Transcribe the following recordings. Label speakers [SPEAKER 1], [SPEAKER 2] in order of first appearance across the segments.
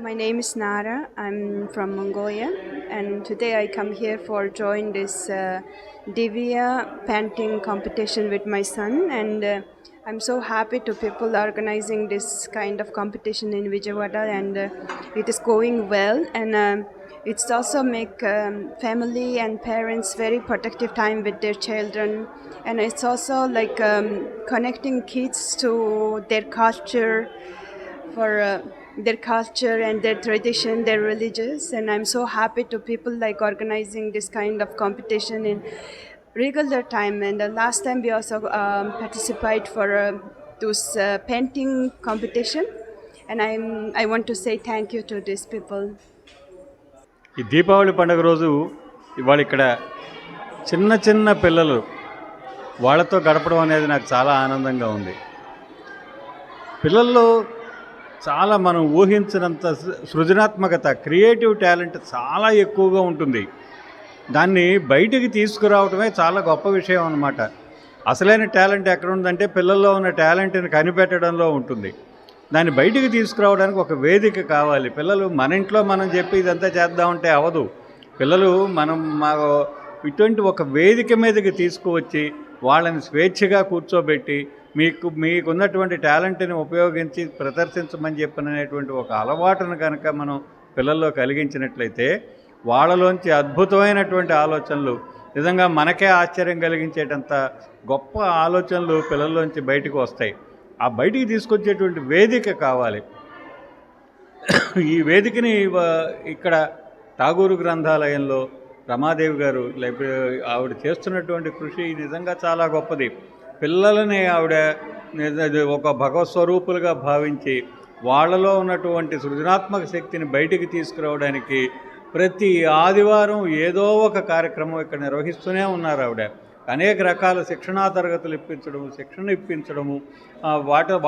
[SPEAKER 1] My name is Nara. I'm from Mongolia, and today I come here for join this Divya painting competition with my son. And I'm so happy to people organizing this kind of competition in Vijayawada, and it is going well. And it's also make family and parents very protective time with their children, and it's also like connecting kids to their culture for their culture and their tradition, their religious. And I'm so happy to people like organizing this kind of competition in regular time. And the last time we also participate for this painting competition. And I want to say thank you to these people.
[SPEAKER 2] ఈ దీపావళి పండుగ రోజు ఇవాళ ఇక్కడ చిన్న చిన్న పిల్లలు వాళ్ళతో గడపడం అనేది నాకు చాలా ఆనందంగా ఉంది. పిల్లల్లో చాలా మనం ఊహించినంత సృజనాత్మకత, క్రియేటివ్ టాలెంట్ చాలా ఎక్కువగా ఉంటుంది. దాన్ని బయటికి తీసుకురావడమే చాలా గొప్ప విషయం అన్నమాట. అసలైన టాలెంట్ ఎక్కడ ఉందంటే పిల్లల్లో ఉన్న టాలెంట్ని కనిపెట్టడంలో ఉంటుంది. దాన్ని బయటికి తీసుకురావడానికి ఒక వేదిక కావాలి. పిల్లలు మన ఇంట్లో మనం చెప్పి ఇదంతా చేద్దామంటే అవ్వదు. పిల్లలు మనం ఇటువంటి ఒక వేదిక మీదకి తీసుకువచ్చి వాళ్ళని స్వేచ్ఛగా కూర్చోబెట్టి మీకున్నటువంటి టాలెంట్ని ఉపయోగించి ప్రదర్శించమని చెప్పినటువంటి ఒక అలవాటును కనుక మనం పిల్లల్లో కలిగించినట్లయితే వాళ్ళలోంచి అద్భుతమైనటువంటి ఆలోచనలు, నిజంగా మనకే ఆశ్చర్యం కలిగించేటంత గొప్ప ఆలోచనలు పిల్లల్లోంచి బయటకు వస్తాయి. ఆ బయటికి తీసుకొచ్చేటువంటి వేదిక కావాలి. ఈ వేదికని ఇక్కడ ఠాగూరు గ్రంథాలయంలో రమాదేవి గారు ఆవిడ చేస్తున్నటువంటి కృషి నిజంగా చాలా గొప్పది. పిల్లలని ఆవిడ ఒక భగవత్ స్వరూపులుగా భావించి వాళ్ళలో ఉన్నటువంటి సృజనాత్మక శక్తిని బయటికి తీసుకురావడానికి ప్రతి ఆదివారం ఏదో ఒక కార్యక్రమం ఇక్కడ నిర్వహిస్తూనే ఉన్నారు. ఆవిడ అనేక రకాల శిక్షణా తరగతులు శిక్షణ ఇప్పించడము,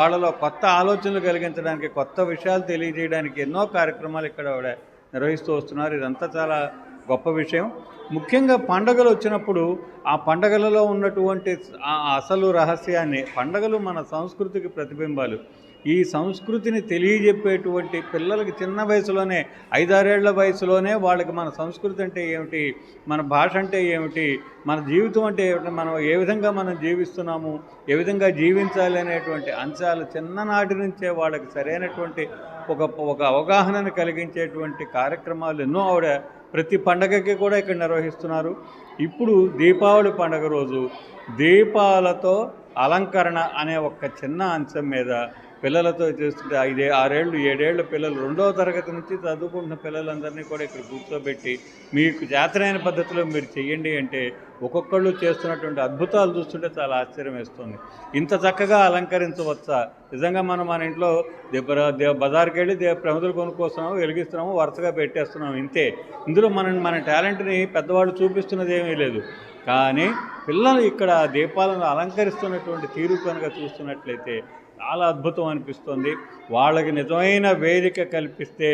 [SPEAKER 2] వాళ్ళలో కొత్త ఆలోచనలు కలిగించడానికి, కొత్త విషయాలు తెలియజేయడానికి ఎన్నో కార్యక్రమాలు ఇక్కడ ఆవిడ నిర్వహిస్తూ వస్తున్నారు. ఇదంతా చాలా గొప్ప విషయం. ముఖ్యంగా పండగలు వచ్చినప్పుడు ఆ పండగలలో ఉన్నటువంటి అసలు రహస్యాన్ని, పండగలు మన సంస్కృతికి ప్రతిబింబాలు. ఈ సంస్కృతిని తెలియజెప్పేటువంటి పిల్లలకి చిన్న వయసులోనే, 5-6 ఏళ్ల వయసులోనే వాళ్ళకి మన సంస్కృతి అంటే ఏమిటి, మన భాష అంటే ఏమిటి, మన జీవితం అంటే ఏమిటి, మనం ఏ విధంగా మనం జీవిస్తున్నాము, ఏ విధంగా జీవించాలి అనేటువంటి అంశాలు చిన్ననాటి నుంచే వాళ్ళకి సరైనటువంటి ఒక అవగాహనను కలిగించేటువంటి కార్యక్రమాలు ఎన్నో ఆవిడ ప్రతి పండగకి కూడా ఇక్కడ నిర్వహిస్తున్నారు. ఇప్పుడు దీపావళి పండగ రోజు దీపాలతో అలంకరణ అనే ఒక చిన్న అంశం మీద పిల్లలతో చేస్తుంటే 5-6 ఏళ్ళు 7 ఏళ్ళ పిల్లలు, 2వ తరగతి నుంచి చదువుకుంటున్న పిల్లలందరినీ కూడా ఇక్కడ కూర్చోబెట్టి మీకు చేతనైన పద్ధతిలో మీరు చెయ్యండి అంటే ఒక్కొక్కళ్ళు చేస్తున్నటువంటి అద్భుతాలు చూస్తుంటే చాలా ఆశ్చర్యం వేస్తుంది. ఇంత చక్కగా అలంకరించవచ్చా? నిజంగా మన ఇంట్లో బజార్కి వెళ్ళి ప్రమిదలు కొనుక్కొస్తున్నాము, వెలిగిస్తున్నాము, వరుసగా పెట్టేస్తున్నాము, ఇంతే. ఇందులో మన టాలెంట్ని పెద్దవాళ్ళు చూపిస్తున్నది ఏమీ లేదు. కానీ పిల్లలు ఇక్కడ దీపాలను అలంకరిస్తున్నటువంటి తీరు కనుక చూస్తున్నట్లయితే చాలా అద్భుతం అనిపిస్తుంది. వాళ్ళకి నిజమైన వేదిక కల్పిస్తే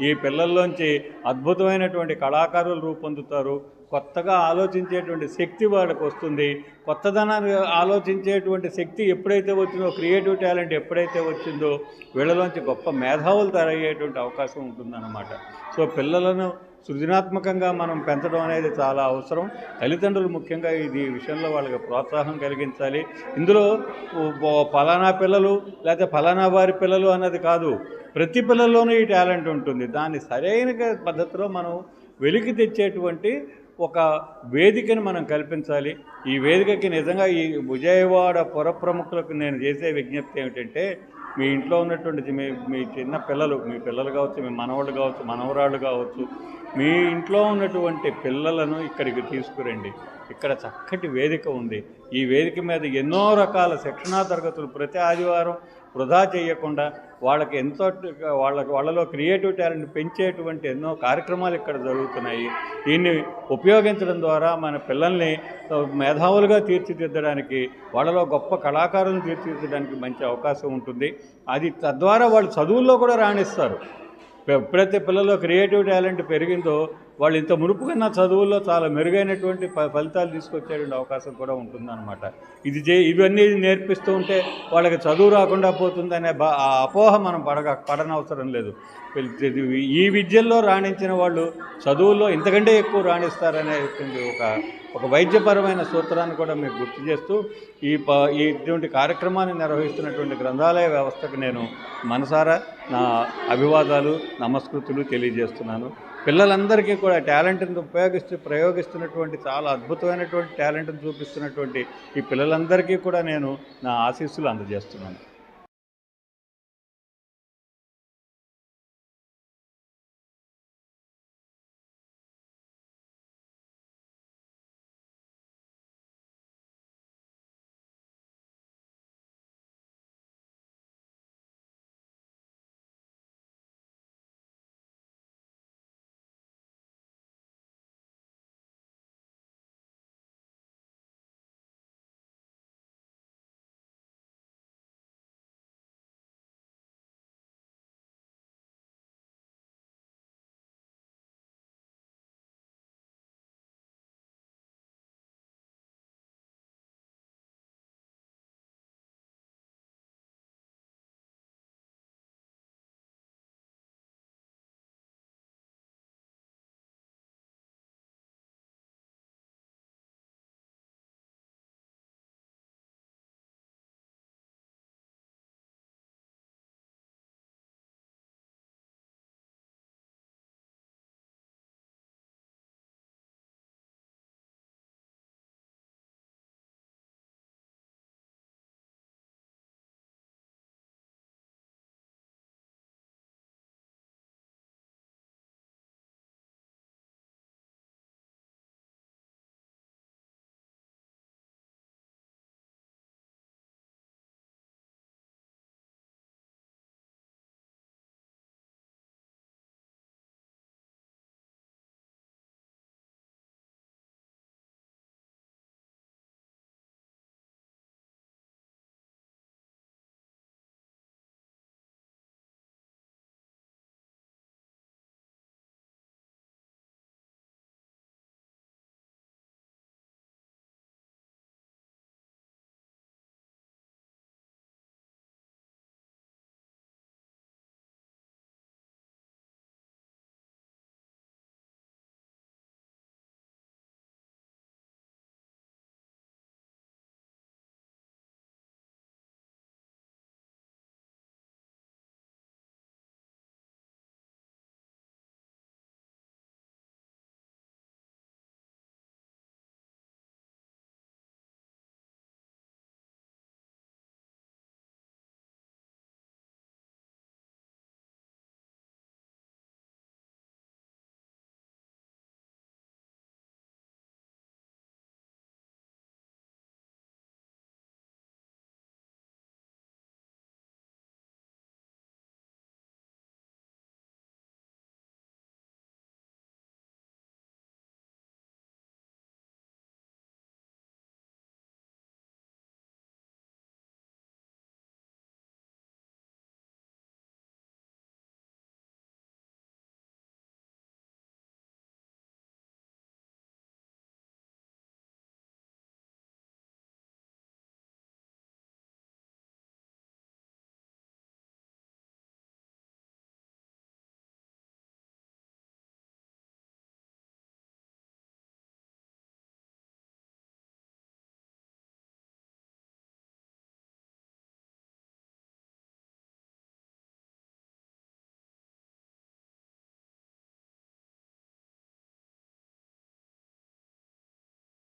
[SPEAKER 2] ఈ పిల్లల్లోంచి అద్భుతమైనటువంటి కళాకారులు రూపొందుతారు. కొత్తగా ఆలోచించేటువంటి శక్తి వాళ్ళకి వస్తుంది. కొత్తదనాన్ని ఆలోచించేటువంటి శక్తి ఎప్పుడైతే వచ్చిందో, క్రియేటివ్ టాలెంట్ ఎప్పుడైతే వచ్చిందో వీళ్ళలోంచి గొప్ప మేధావులు తయారయ్యేటువంటి అవకాశం ఉంటుందన్నమాట. సో పిల్లలను సృజనాత్మకంగా మనం పెంచడం అనేది చాలా అవసరం. తల్లిదండ్రులు ముఖ్యంగా ఇది విషయంలో వాళ్ళకి ప్రోత్సాహం కలిగించాలి. ఇందులో ఫలానా పిల్లలు లేకపోతే ఫలానా వారి పిల్లలు అన్నది కాదు, ప్రతి పిల్లల్లోనూ ఈ టాలెంట్ ఉంటుంది. దాన్ని సరైన పద్ధతిలో మనం వెలికి తెచ్చేటువంటి ఒక వేదికను మనం కల్పించాలి. ఈ వేదికకి నిజంగా ఈ విజయవాడ పుర ప్రముఖులకు నేను చేసే విజ్ఞప్తి ఏమిటంటే, మీ ఇంట్లో ఉన్నటువంటి మీ చిన్న పిల్లలు, మీ పిల్లలు కావచ్చు, మీ మనవాళ్ళు కావచ్చు, మనవరాళ్ళు కావచ్చు, మీ ఇంట్లో ఉన్నటువంటి పిల్లలను ఇక్కడికి తీసుకురండి. ఇక్కడ చక్కటి వేదిక ఉంది. ఈ వేదిక మీద ఎన్నో రకాల శిక్షణా తరగతులు ప్రతి ఆదివారం వృధా చేయకుండా వాళ్ళకి ఎంతో వాళ్ళలో క్రియేటివ్ టాలెంట్ పెంచేటువంటి ఎన్నో కార్యక్రమాలు ఇక్కడ జరుగుతున్నాయి. దీన్ని ఉపయోగించడం ద్వారా మన పిల్లల్ని మేధావులుగా తీర్చిదిద్దడానికి, వాళ్ళలో గొప్ప కళాకారులను తీర్చిదిద్దడానికి మంచి అవకాశం ఉంటుంది. అది తద్వారా వాళ్ళు చదువుల్లో కూడా రాణిస్తారు. ఎప్పుడైతే పిల్లల్లో క్రియేటివ్ టాలెంట్ పెరిగిందో వాళ్ళు ఇంత మునుపు కన్నా చదువుల్లో చాలా మెరుగైనటువంటి ఫలితాలు తీసుకొచ్చేటువంటి అవకాశం కూడా ఉంటుందన్నమాట. ఇవన్నీ నేర్పిస్తూ ఉంటే వాళ్ళకి చదువు రాకుండా పోతుందనే ఆ అపోహ మనం పడనవసరం లేదు. ఈ విద్యల్లో రాణించిన వాళ్ళు చదువుల్లో ఇంతకంటే ఎక్కువ రాణిస్తారనేటువంటి ఒక వైద్యపరమైన సూత్రాన్ని కూడా మీకు గుర్తు చేస్తూ ఇటువంటి కార్యక్రమాన్ని నిర్వహిస్తున్నటువంటి గ్రంథాలయ వ్యవస్థకు నేను మనసారా నా అభివాదాలు, నమస్కృతులు తెలియజేస్తున్నాను. పిల్లలందరికీ కూడా టాలెంట్ని ప్రయోగిస్తున్నటువంటి చాలా అద్భుతమైనటువంటి టాలెంట్ని చూపిస్తున్నటువంటి ఈ పిల్లలందరికీ కూడా నేను నా ఆశీస్సులు అందజేస్తున్నాను.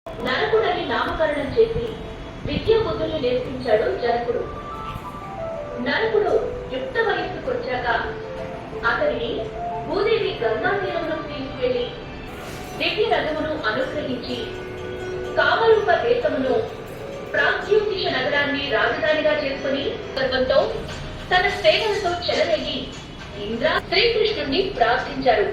[SPEAKER 3] నరకుడని నామకరణం చేసి విద్యా బుద్ధుల్ని నేర్పించాడు జనకుడు. నరకుడు యుక్త వయస్సుకొచ్చాక అతనిని భూదేవి గంగా తీరంలోకి తీసుకెళ్లి దివ్య రథమును అనుగ్రహించి కామరూప దేశమును ప్రాగ్జ్యోతిష నగరాన్ని రాజధానిగా చేసుకుని గర్వంతో తన సేవలతో చెలరేగి ఇంద్ర శ్రీకృష్ణుణ్ణి ప్రార్థించారు.